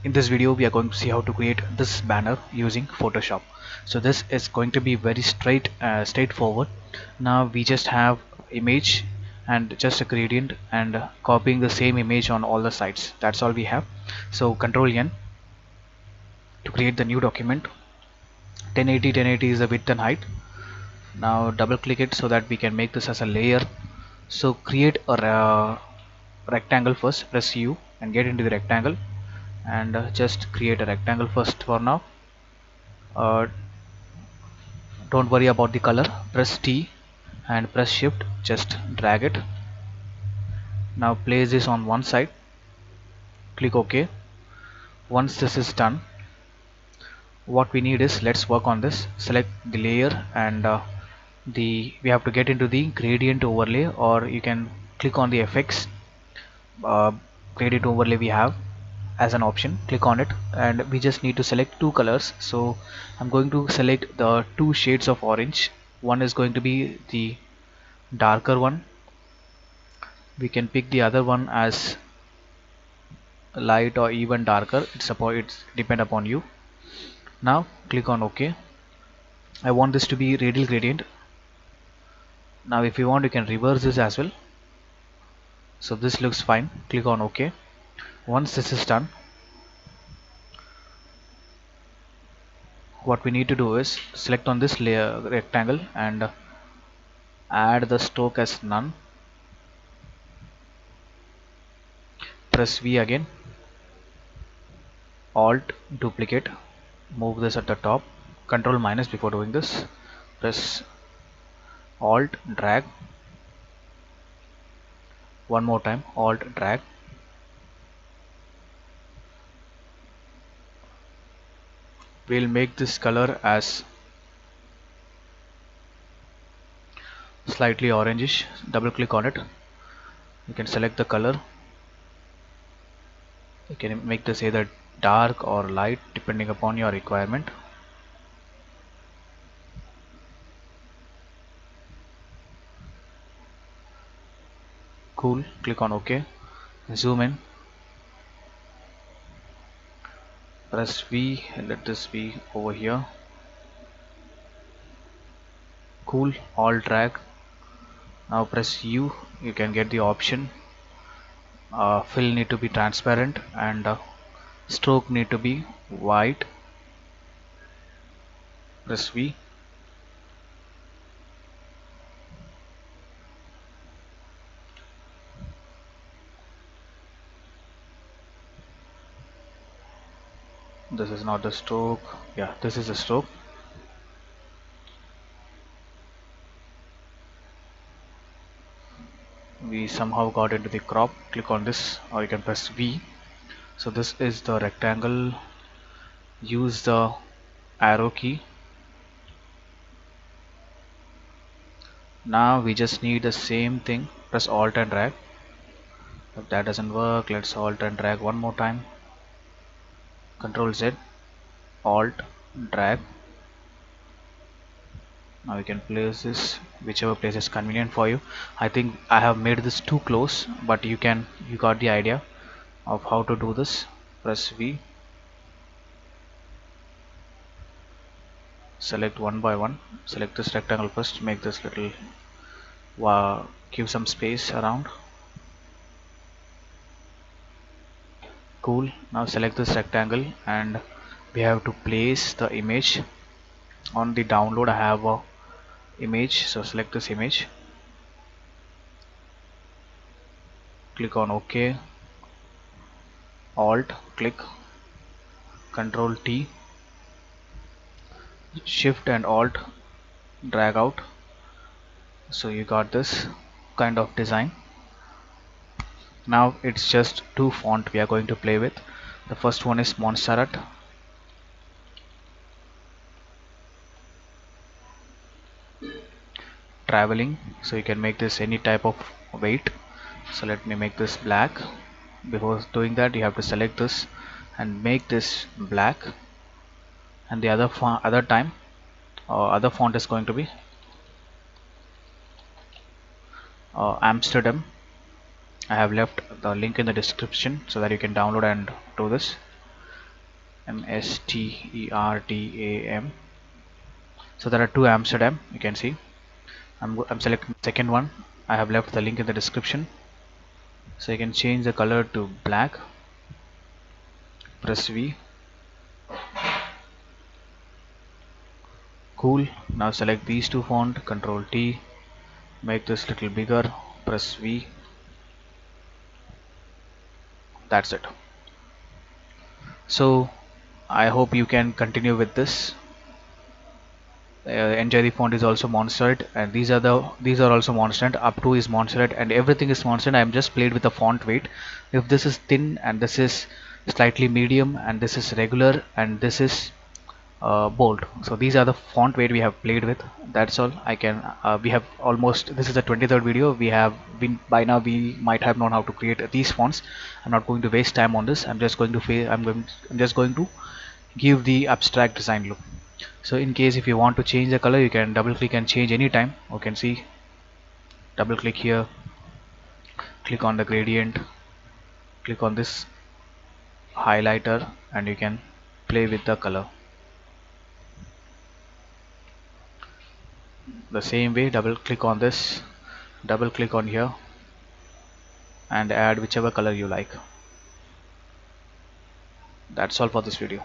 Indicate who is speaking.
Speaker 1: In this video we are going to see how to create this banner using Photoshop. So this is going to be very straightforward. Now we just have image and just a gradient and copying the same image on all the sides. That's all we have. So Control N to create the new document. 1080 is the width and height. Now double click it so that we can make this as a layer. So create a rectangle first, press U and get into the rectangle, and just create a rectangle first for now. Don't worry about the color, press T and press shift, just drag it. Now place this on one side, click OK. Once this is done, what we need is, let's work on this. Select the layer and we have to get into the gradient overlay, or you can click on the effects. Gradient overlay we have as an option, click on it, and we just need to select two colors. So I'm going to select the two shades of orange. One is going to be the darker one. We can pick the other one as light or even darker. It's depend upon you. Now click on OK. I want this to be radial gradient. Now if you want, you can reverse this as well. So this looks fine. Click on OK. Once this is done, what we need to do is select on this layer rectangle and add the stroke as none. Press V again, Alt duplicate, move this at the top, Control minus before doing this, press Alt drag, one more time, Alt drag. We'll make this color as slightly orangish. Double click on it, you can select the color. You can make this either dark or light depending upon your requirement. Cool, click on OK. Zoom in, press V and let this be over here. Cool, Alt drag. Now press U, you can get the option. Fill need to be transparent and stroke need to be white. Press V. This is not the stroke. Yeah, this is the stroke. We somehow got into the crop. Click on this, or you can press V. So this is the rectangle. Use the arrow key. Now we just need the same thing. Press Alt and drag. If that doesn't work, let's Alt and drag one more time. Control Z, Alt drag. Now you can place this whichever place is convenient for you. I think I have made this too close, but you got the idea of how to do this. Press V, select one by one, select this rectangle first, make this little, give some space around. Cool. Now select this rectangle and we have to place the image. On the download I have a image, so select this image, click on OK, Alt click, Control T, Shift and Alt drag out. So you got this kind of design. Now it's just two font we are going to play with. The first one is Montserrat. Traveling, so you can make this any type of weight. So let me make this black. Before doing that, you have to select this and make this black, and the other other font is going to be Amsterdam. I have left the link in the description so that you can download and do this. Amsterdam. So there are two Amsterdam, you can see. I'm selecting the second one. I have left the link in the description. So you can change the color to black. Press V. Cool. Now select these two font. Control T. Make this little bigger. Press V. That's it. So I hope you can continue with this. Enjoy the font is also monstered, and these are also monstered. Up to is monstered, and everything is monstered. I am just played with the font weight. If this is thin and this is slightly medium and this is regular and this is bold, so these are the font weight we have played with. That's all I can. We have almost, this is the 23rd video. We have been, by now we might have known how to create these fonts. I'm not going to waste time on this. I'm just going to give the abstract design look. So in case if you want to change the color, you can double click and change anytime. You can see, double click here, click on the gradient, click on this highlighter, and you can play with the color. The same way, double click on this, double click on here, and add whichever color you like. That's all for this video.